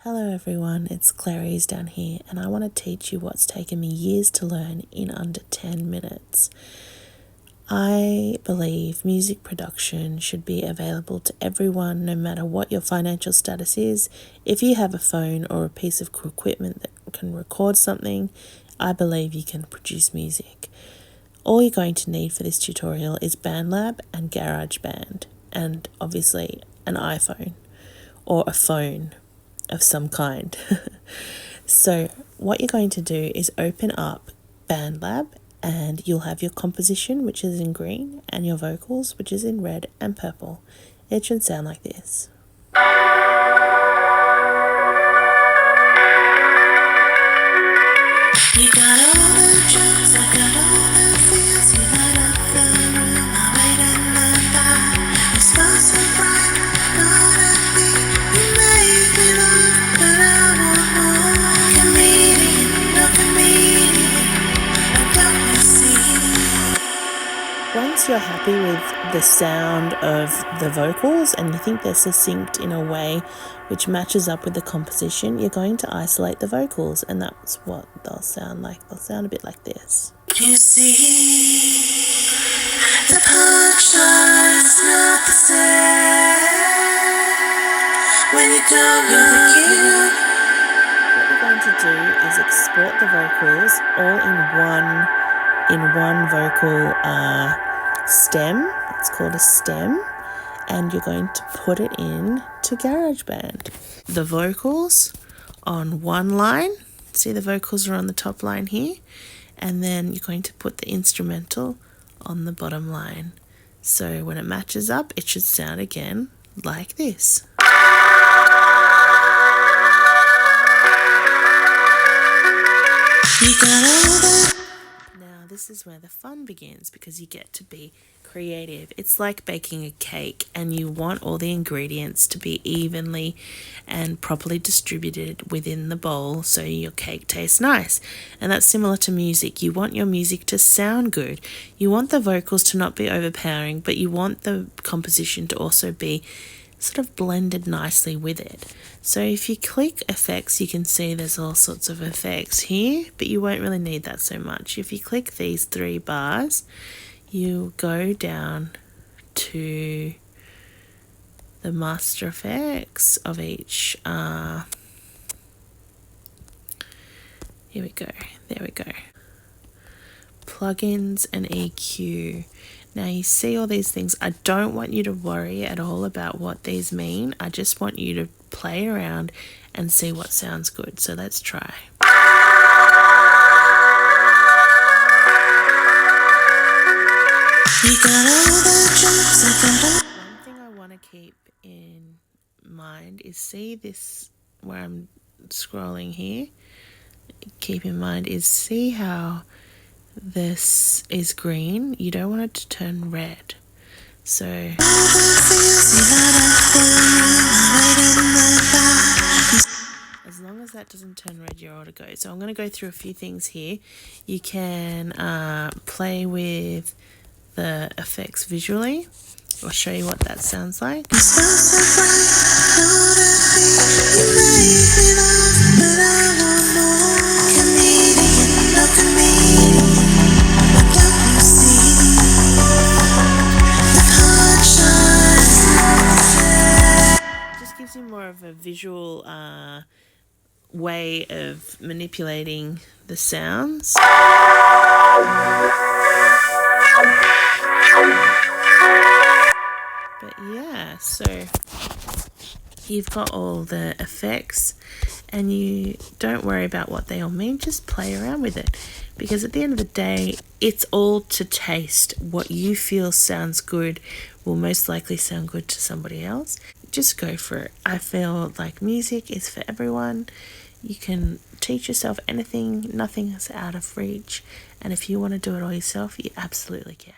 Hello everyone, it's Clarice down here and I want to teach you what's taken me years to learn in under 10 minutes. I believe music production should be available to everyone no matter what your financial status is. If you have a phone or a piece of equipment that can record something, I believe you can produce music. All you're going to need for this tutorial is BandLab and GarageBand and obviously an iPhone or a phone of some kind. So what you're going to do is open up BandLab and you'll have your composition, which is in green, and your vocals, which is in red and purple. It should sound like this. You got all the jokes, I got all the feels. You light up the room, I wait in the dark. You smell so bright, gotta be. You make me laugh, but I want more. Comedian, no comedian, what don't you see? Once you're happy with the sound of the vocals and you think they're succinct in a way which matches up with the composition, you're going to isolate the vocals, and that's what they'll sound like. They'll sound a bit like this. You see, the punchline's not the same when you don't know the key. What we're going to do is export the vocals all in one vocal stem. It's called a stem, and you're going to put it in to GarageBand. The vocals on one line, see the vocals are on the top line here, and then you're going to put the instrumental on the bottom line. So when it matches up, it should sound again like this. Now this is where the fun begins, because you get to be creative. It's like baking a cake, and you want all the ingredients to be evenly and properly distributed within the bowl so your cake tastes nice. And that's similar to music. You want your music to sound good. You want the vocals to not be overpowering, but you want the composition to also be sort of blended nicely with it. So if you click effects, you can see there's all sorts of effects here, but you won't really need that so much. If you click these three bars, you go down to the master effects of each. Here we go. There we go. Plugins and EQ. Now you see all these things. I don't want you to worry at all about what these mean. I just want you to play around and see what sounds good. So let's try. You got all the jokes, I got all. One thing I want to keep in mind is, see this where I'm scrolling here? Keep in mind is, see how this is green? You don't want it to turn red. So as long as that doesn't turn red, you're all to go. So I'm going to go through a few things here. You can play with the effects visually. I'll show you what that sounds like. Just gives you more of a visual way of manipulating the sounds. But yeah, so you've got all the effects and you don't worry about what they all mean. Just play around with it, because at the end of the day, it's all to taste. What you feel sounds good will most likely sound good to somebody else. Just go for it. I feel like music is for everyone. You can teach yourself anything. Nothing is out of reach. And if you want to do it all yourself, you absolutely can.